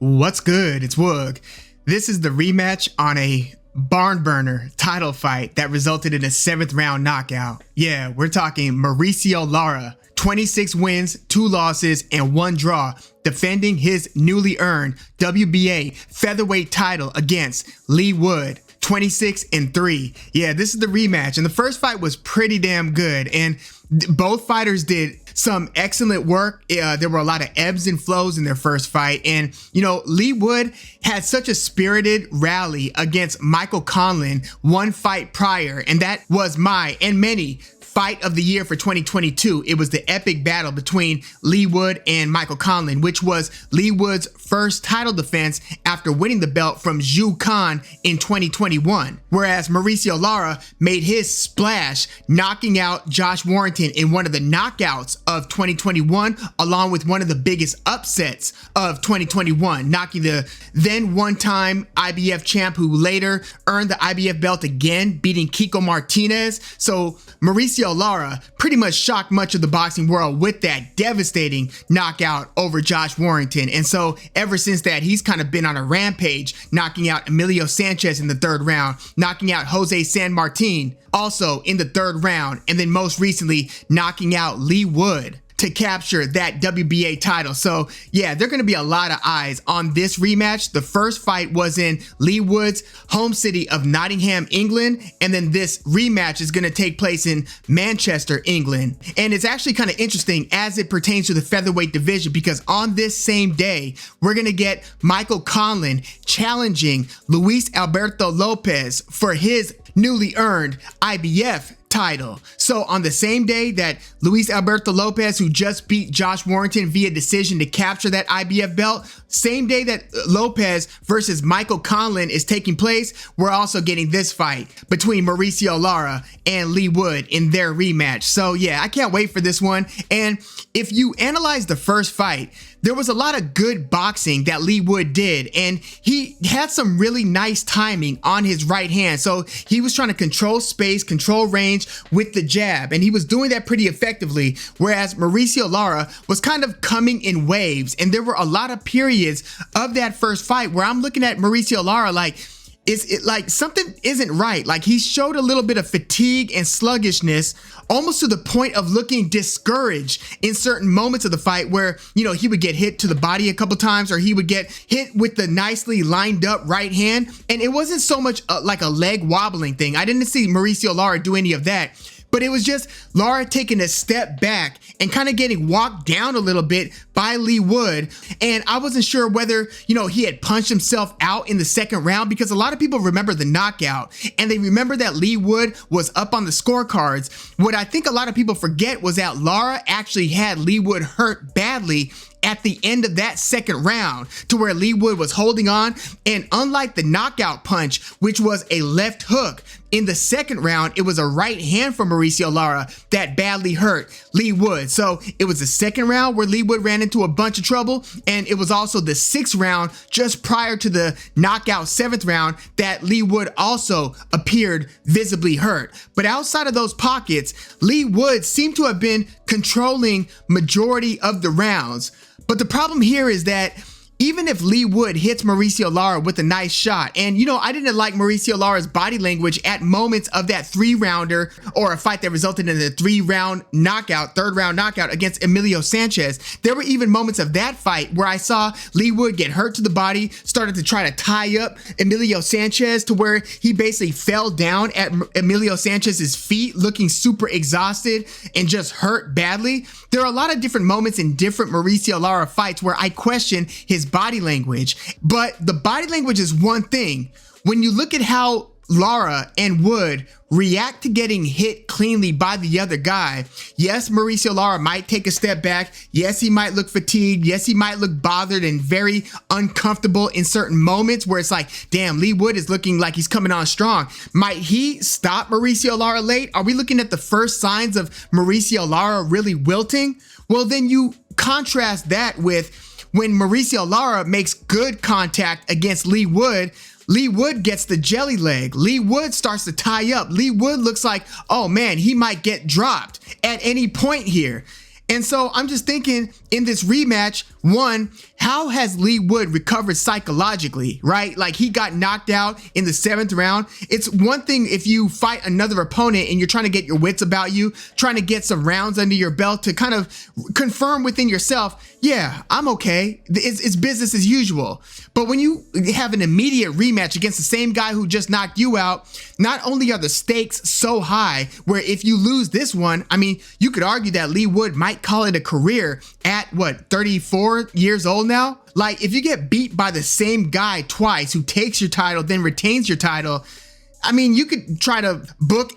What's good? It's Woog. This is the rematch on a barn burner title fight that resulted in a 7th round knockout. Yeah, we're talking Mauricio Lara, 26 wins, 2 losses, and 1 draw, defending his newly earned WBA featherweight title against Leigh Wood. 26-3. Yeah, this is the rematch, and the first fight was pretty damn good, and both fighters did some excellent work. There were a lot of ebbs and flows in their first fight, and Leigh Wood had such a spirited rally against Michael Conlan one fight prior, and that was my and many fight of the year for 2022. It was the epic battle between Leigh Wood and Michael Conlan, which was Leigh Wood's first title defense after winning the belt from Zhu Khan in 2021. Whereas Mauricio Lara made his splash, knocking out Josh Warrington in one of the knockouts of 2021, along with one of the biggest upsets of 2021, knocking the then one-time IBF champ who later earned the IBF belt again, beating Kiko Martinez. So Mauricio Lara pretty much shocked much of the boxing world with that devastating knockout over Josh Warrington. And so ever since that, he's kind of been on a rampage, knocking out Emilio Sanchez in the 3rd round, knocking out Jose San Martin also in the 3rd round, and then most recently knocking out Leigh Wood to capture that WBA title. So yeah, there are going to be a lot of eyes on this rematch. The first fight was in Leigh Wood's home city of Nottingham, England, and then this rematch is going to take place in Manchester, England. And it's actually kind of interesting as it pertains to the featherweight division, because on this same day, we're going to get Michael Conlan challenging Luis Alberto Lopez for his newly earned IBF title. So on the same day that Luis Alberto Lopez, who just beat Josh Warrington via decision to capture that IBF belt, same day that Lopez versus Michael Conlan is taking place, we're also getting this fight between Mauricio Lara and Leigh Wood in their rematch. So yeah, I can't wait for this one. And if you analyze the first fight, there was a lot of good boxing that Leigh Wood did, and he had some really nice timing on his right hand. So he was trying to control space, control range with the jab, and he was doing that pretty effectively, whereas Mauricio Lara was kind of coming in waves. And there were a lot of periods of that first fight where I'm looking at Mauricio Lara like, like something isn't right. Like he showed a little bit of fatigue and sluggishness, almost to the point of looking discouraged in certain moments of the fight where, he would get hit to the body a couple times, or he would get hit with the nicely lined up right hand. And it wasn't so much like a leg wobbling thing. I didn't see Mauricio Lara do any of that. But it was just Lara taking a step back and kind of getting walked down a little bit by Leigh Wood. And I wasn't sure whether, he had punched himself out in the 2nd round, because a lot of people remember the knockout and they remember that Leigh Wood was up on the scorecards. What I think a lot of people forget was that Lara actually had Leigh Wood hurt badly at the end of that 2nd round, to where Leigh Wood was holding on. And unlike the knockout punch, which was a left hook, in the 2nd round, it was a right hand from Mauricio Lara that badly hurt Leigh Wood. So it was the 2nd round where Leigh Wood ran into a bunch of trouble, and it was also the 6th round just prior to the knockout 7th round that Leigh Wood also appeared visibly hurt. But outside of those pockets, Leigh Wood seemed to have been controlling majority of the rounds. But the problem here is that even if Leigh Wood hits Mauricio Lara with a nice shot, and I didn't like Mauricio Lara's body language at moments of that 3-rounder, or a fight that resulted in a 3-round knockout, 3rd round knockout against Emilio Sanchez. There were even moments of that fight where I saw Leigh Wood get hurt to the body, started to try to tie up Emilio Sanchez to where he basically fell down at Emilio Sanchez's feet, looking super exhausted and just hurt badly. There are a lot of different moments in different Mauricio Lara fights where I question his body language, but the body language is one thing. When you look at how Lara and Wood react to getting hit cleanly by the other guy, yes, Mauricio Lara might take a step back. Yes, he might look fatigued. Yes, he might look bothered and very uncomfortable in certain moments where it's like, damn, Leigh Wood is looking like he's coming on strong. Might he stop Mauricio Lara late? Are we looking at the first signs of Mauricio Lara really wilting? Well, then you contrast that with when Mauricio Lara makes good contact against Leigh Wood. Leigh Wood gets the jelly leg. Leigh Wood starts to tie up. Leigh Wood looks like, oh man, he might get dropped at any point here. And so I'm just thinking in this rematch, one, how has Leigh Wood recovered psychologically, right? Like he got knocked out in the 7th round. It's one thing if you fight another opponent and you're trying to get your wits about you, trying to get some rounds under your belt to kind of confirm within yourself, yeah, I'm okay. It's business as usual. But when you have an immediate rematch against the same guy who just knocked you out, not only are the stakes so high where if you lose this one, I mean, you could argue that Leigh Wood might call it a career at what, 34 years old now? Like if you get beat by the same guy twice who takes your title, then retains your title, I mean, you could try to book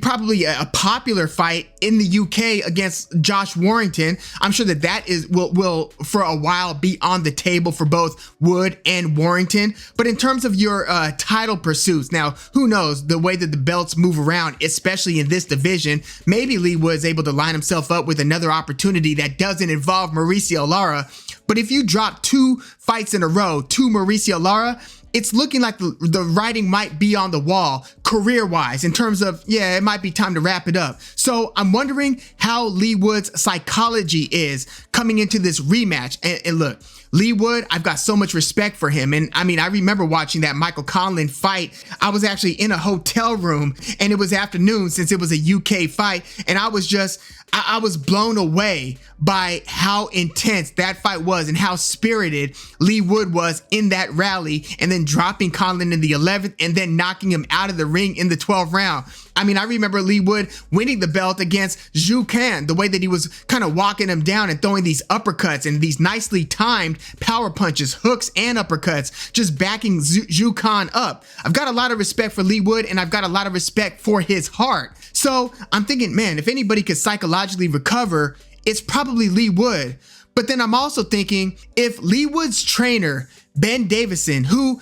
probably a popular fight in the UK against Josh Warrington. I'm sure that will for a while be on the table for both Wood and Warrington. But in terms of your title pursuits, now who knows the way that the belts move around, especially in this division, maybe Leigh Wood's able to line himself up with another opportunity that doesn't involve Mauricio Lara. But if you drop 2 fights in a row to Mauricio Lara, it's looking like the writing might be on the wall career-wise in terms of, yeah, it might be time to wrap it up. So I'm wondering how Leigh Wood's psychology is coming into this rematch. And look, Leigh Wood, I've got so much respect for him. And I mean, I remember watching that Michael Conlan fight. I was actually in a hotel room and it was afternoon since it was a UK fight. And I was blown away by how intense that fight was and how spirited Leigh Wood was in that rally, and then dropping Conlan in the 11th and then knocking him out of the ring in the 12th round. I mean, I remember Leigh Wood winning the belt against Zhu Can, the way that he was kind of walking him down and throwing these uppercuts and these nicely timed power punches, hooks and uppercuts, just backing Zhu Can up. I've got a lot of respect for Leigh Wood and I've got a lot of respect for his heart. So I'm thinking, man, if anybody could psychologically recover, it's probably Leigh Wood. But then I'm also thinking if Leigh Wood's trainer, Ben Davison, who,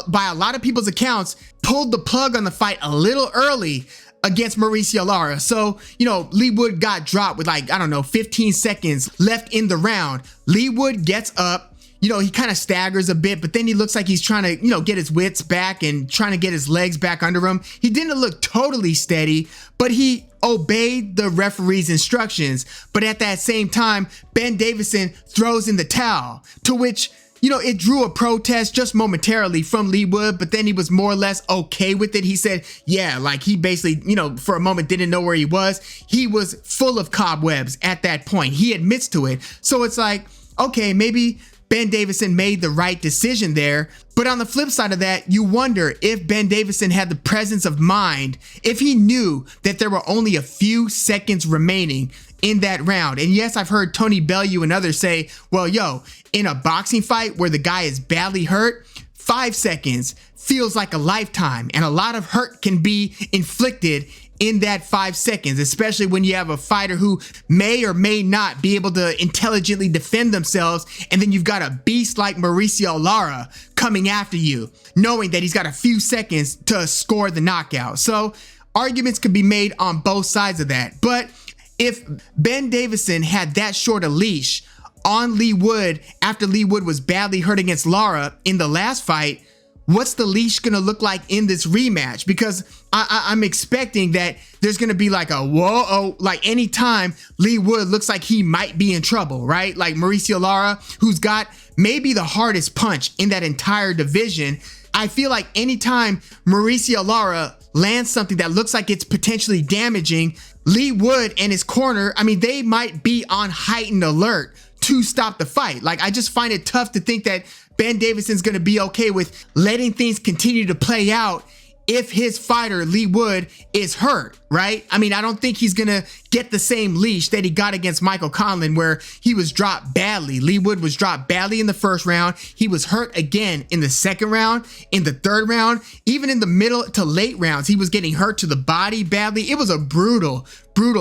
by a lot of people's accounts, pulled the plug on the fight a little early against Mauricio Lara. So, Leigh Wood got dropped with 15 seconds left in the round. Leigh Wood gets up. He kind of staggers a bit, but then he looks like he's trying to, get his wits back and trying to get his legs back under him. He didn't look totally steady, but he obeyed the referee's instructions. But at that same time, Ben Davison throws in the towel, to which, it drew a protest just momentarily from Leigh Wood, but then he was more or less okay with it. He said, yeah, like he basically, for a moment didn't know where he was. He was full of cobwebs at that point. He admits to it. So it's like, okay, maybe Ben Davison made the right decision there. But on the flip side of that, you wonder if Ben Davison had the presence of mind, if he knew that there were only a few seconds remaining in that round. And yes, I've heard Tony Bellew and others say, well, in a boxing fight where the guy is badly hurt, 5 seconds feels like a lifetime, and a lot of hurt can be inflicted in that 5 seconds, especially when you have a fighter who may or may not be able to intelligently defend themselves, and then you've got a beast like Mauricio Lara coming after you, knowing that he's got a few seconds to score the knockout. So arguments could be made on both sides of that. But if Ben Davison had that short a leash on Leigh Wood after Leigh Wood was badly hurt against Lara in the last fight, what's the leash gonna look like in this rematch? Because I'm expecting that there's gonna be like a whoa, like anytime Leigh Wood looks like he might be in trouble, right? Like Mauricio Lara, who's got maybe the hardest punch in that entire division. I feel like anytime Mauricio Lara lands something that looks like it's potentially damaging, Leigh Wood and his corner, they might be on heightened alert to stop the fight. Like, I just find it tough to think that Ben Davison's going to be okay with letting things continue to play out if his fighter, Leigh Wood, is hurt, right? I don't think he's going to get the same leash that he got against Michael Conlan, where he was dropped badly. Leigh Wood was dropped badly in the first round. He was hurt again in the second round, in the third round, even in the middle to late rounds. He was getting hurt to the body badly. It was a brutal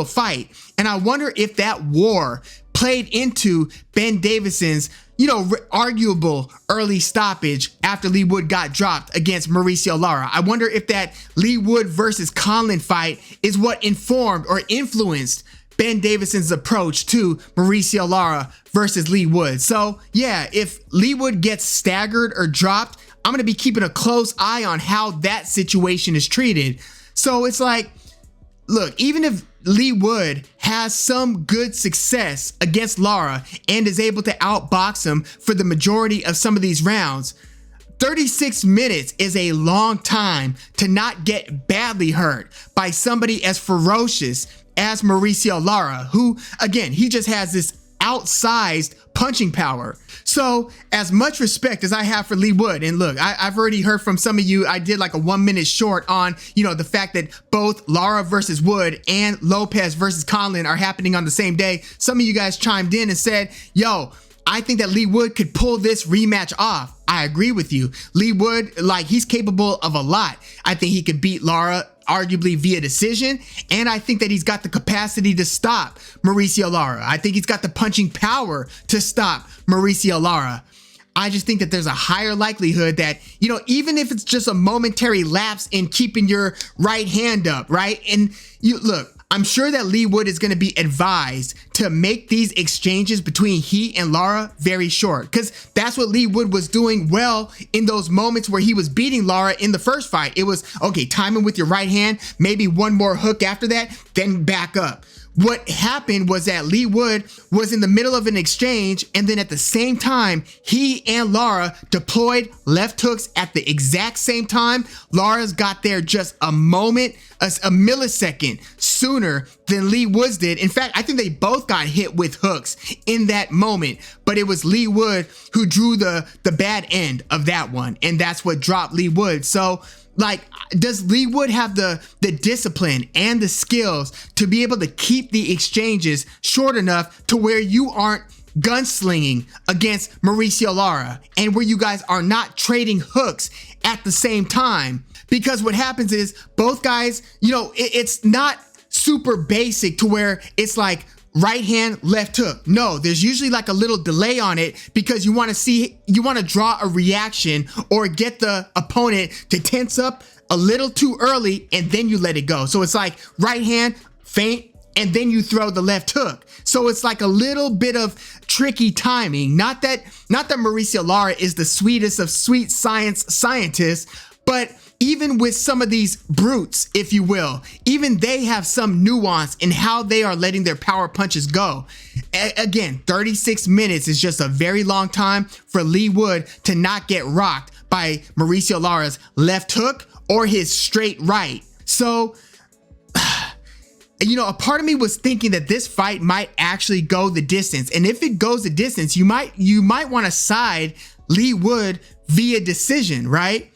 fight. And I wonder if that war played into Ben Davison's arguable early stoppage after Leigh Wood got dropped against Mauricio Lara. I wonder if that Leigh Wood versus Conlan fight is what informed or influenced Ben Davison's approach to Mauricio Lara versus Leigh Wood. So yeah, if Leigh Wood gets staggered or dropped, I'm going to be keeping a close eye on how that situation is treated. So it's like, look, even if Leigh Wood has some good success against Lara and is able to outbox him for the majority of some of these rounds, 36 minutes is a long time to not get badly hurt by somebody as ferocious as Mauricio Lara, who, again, he just has this outsized punching power. So as much respect as I have for Leigh Wood, and look, I've already heard from some of you, I did like a 1 minute short on, the fact that both Lara versus Wood and Lopez versus Conlon are happening on the same day. Some of you guys chimed in and said, yo, I think that Leigh Wood could pull this rematch off. I agree with you. Leigh Wood, he's capable of a lot. I think he could beat Lara arguably via decision, and I think that he's got the capacity to stop Mauricio Lara. I think he's got the punching power to stop Mauricio Lara. I just think that there's a higher likelihood that, even if it's just a momentary lapse in keeping your right hand up, right? And look, I'm sure that Leigh Wood is going to be advised to make these exchanges between he and Lara very short, because that's what Leigh Wood was doing well in those moments where he was beating Lara in the first fight. It was, okay, time him with your right hand, maybe one more hook after that, then back up. What happened was that Leigh Wood was in the middle of an exchange, and then at the same time, he and Lara deployed left hooks at the exact same time. Lara's got there just a moment, a millisecond sooner than Leigh Wood did. In fact, I think they both got hit with hooks in that moment, but it was Leigh Wood who drew the bad end of that one, and that's what dropped Leigh Wood. So, does Leigh Wood have the discipline and the skills to be able to keep the exchanges short enough to where you aren't gunslinging against Mauricio Lara and where you guys are not trading hooks at the same time? Because what happens is both guys, it's not super basic to where it's like right hand, left hook. No, there's usually like a little delay on it because you want to draw a reaction or get the opponent to tense up a little too early, and then you let it go. So it's like right hand, feint, and then you throw the left hook. So it's like a little bit of tricky timing. Not that Mauricio Lara is the sweetest of sweet scientists, but even with some of these brutes, if you will, even they have some nuance in how they are letting their power punches go. Again, 36 minutes is just a very long time for Leigh Wood to not get rocked by Mauricio Lara's left hook or his straight right. So, a part of me was thinking that this fight might actually go the distance. And if it goes the distance, you might want to side Leigh Wood via decision, right?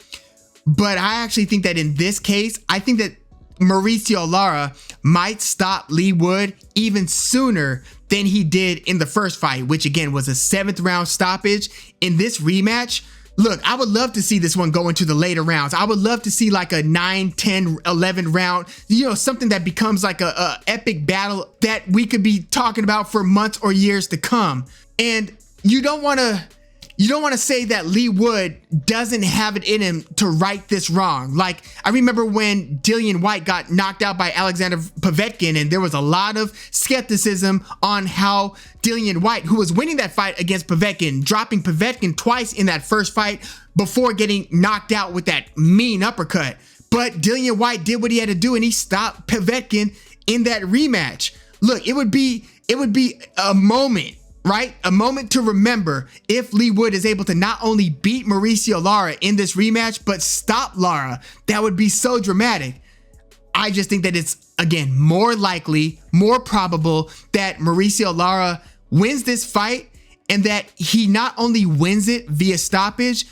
But I actually think that in this case, I think that Mauricio Lara might stop Leigh Wood even sooner than he did in the first fight, which again was a 7th round stoppage. In this rematch, look, I would love to see this one go into the later rounds. I would love to see like a 9, 10, 11 round, something that becomes like a epic battle that we could be talking about for months or years to come. And you don't want to say that Leigh Wood doesn't have it in him to right this wrong. Like, I remember when Dillian Whyte got knocked out by Alexander Povetkin, and there was a lot of skepticism on how Dillian Whyte, who was winning that fight against Povetkin, dropping Povetkin twice in that first fight before getting knocked out with that mean uppercut. But Dillian Whyte did what he had to do, and he stopped Povetkin in that rematch. Look, it would be a moment, right? A moment to remember if Leigh Wood is able to not only beat Mauricio Lara in this rematch, but stop Lara. That would be so dramatic. I just think that it's, again, more likely, more probable that Mauricio Lara wins this fight, and that he not only wins it via stoppage,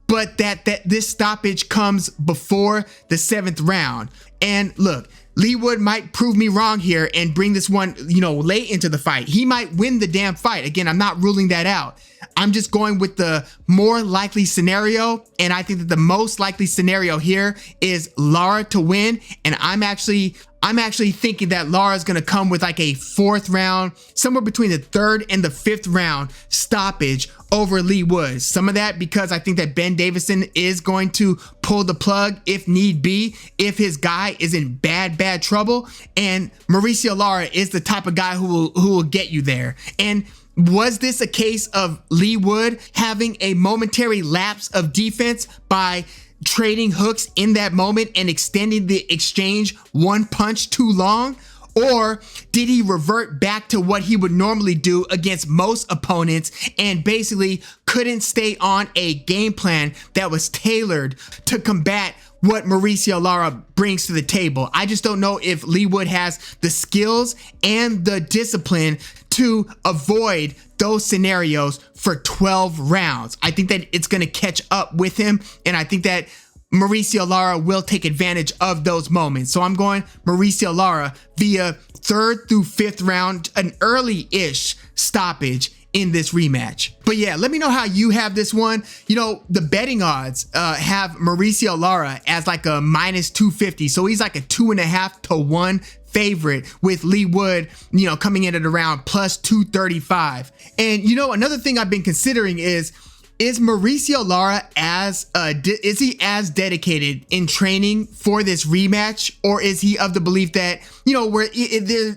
but that this stoppage comes before the 7th round. And look, Leigh Wood might prove me wrong here and bring this one, late into the fight. He might win the damn fight. Again, I'm not ruling that out. I'm just going with the more likely scenario, and I think that the most likely scenario here is Lara to win, and I'm actually thinking that Lara's going to come with like a 4th round, somewhere between the 3rd and the 5th round stoppage over Leigh Wood. Some of that because I think that Ben Davison is going to pull the plug if need be, if his guy is in bad trouble, and Mauricio Lara is the type of guy who will get you there. And was this a case of Leigh Wood having a momentary lapse of defense by trading hooks in that moment and extending the exchange one punch too long? Or did he revert back to what he would normally do against most opponents and basically couldn't stay on a game plan that was tailored to combat what Mauricio Lara brings to the table? I just don't know if Leigh Wood has the skills and the discipline to avoid those scenarios for 12 rounds. I think that it's going to catch up with him, and I think that Mauricio Lara will take advantage of those moments. So I'm going Mauricio Lara via 3rd through 5th round, an early-ish stoppage in this rematch. But yeah, let me know how you have this one. You know, the betting odds have Mauricio Lara as like a -250. So he's like a 2.5 to 1 favorite, with Leigh Wood, you know, coming in at around +235. And you know, another thing I've been considering is Mauricio Lara is he as dedicated in training for this rematch, or is he of the belief that, you know, where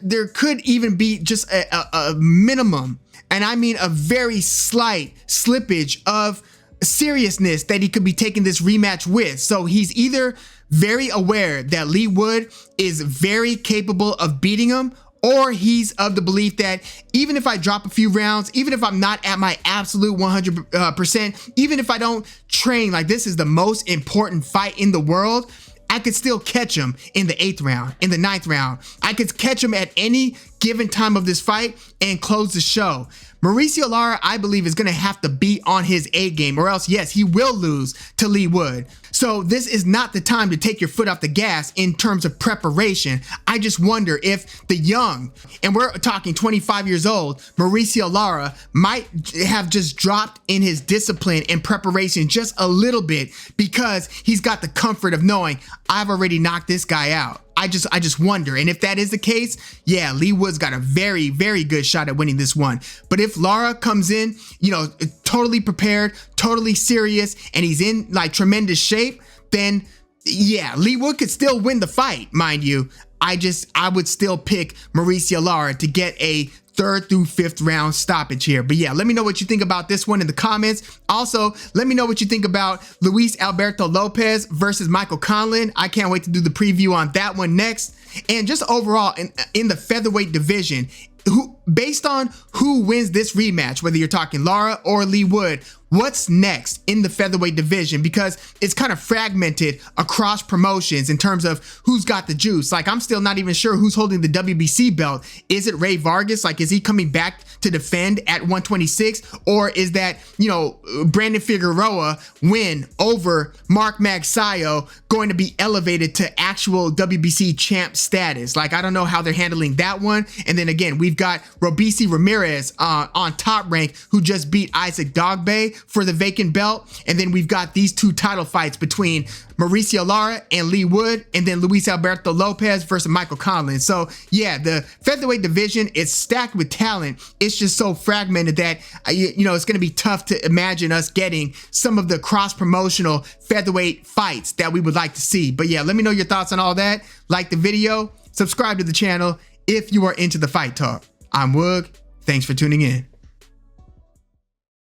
there could even be just a minimum, and I mean a very slight slippage of seriousness that he could be taking this rematch with? So he's either very aware that Leigh Wood is very capable of beating him, or he's of the belief that even if I drop a few rounds, even if I'm not at my absolute 100%, even if I don't train like this is the most important fight in the world, I could still catch him in the 8th round, in the 9th round. I could catch him at any given time of this fight and close the show. Mauricio Lara, I believe, is going to have to be on his A game, or else, yes, he will lose to Leigh Wood. So this is not the time to take your foot off the gas in terms of preparation. I just wonder if the young, and we're talking 25 years old, Mauricio Lara might have just dropped in his discipline and preparation just a little bit because he's got the comfort of knowing I've already knocked this guy out. I just wonder. And if that is the case, yeah, Leigh Wood's got a very, very good shot at winning this one. But if Lara comes in, you know, totally prepared, totally serious, and he's in like tremendous shape, then yeah, Leigh Wood could still win the fight, mind you. I would still pick Mauricio Lara to get a 3rd through 5th round stoppage here. But yeah, let me know what you think about this one in the comments. Also, let me know what you think about Luis Alberto Lopez versus Michael Conlan. I can't wait to do the preview on that one next. And just overall in the featherweight division, based on who wins this rematch, whether you're talking Lara or Leigh Wood, what's next in the featherweight division? Because it's kind of fragmented across promotions in terms of who's got the juice. Like, I'm still not even sure who's holding the WBC belt. Is it Ray Vargas? Like, is he coming back to defend at 126? Or is that, you know, Brandon Figueroa win over Mark Magsayo going to be elevated to actual WBC champ status? Like, I don't know how they're handling that one. And then again, we've got Robeisy Ramirez on Top Rank, who just beat Isaac Dogboe for the vacant belt. And then we've got these two title fights between Mauricio Lara and Leigh Wood, and then Luis Alberto Lopez versus Michael Conlan. So yeah, the featherweight division is stacked with talent. It's just so fragmented that, you know, it's going to be tough to imagine us getting some of the cross-promotional featherweight fights that we would like to see. But yeah, let me know your thoughts on all that. Like the video, subscribe to the channel if you are into the fight talk. I'm Woog. Thanks for tuning in.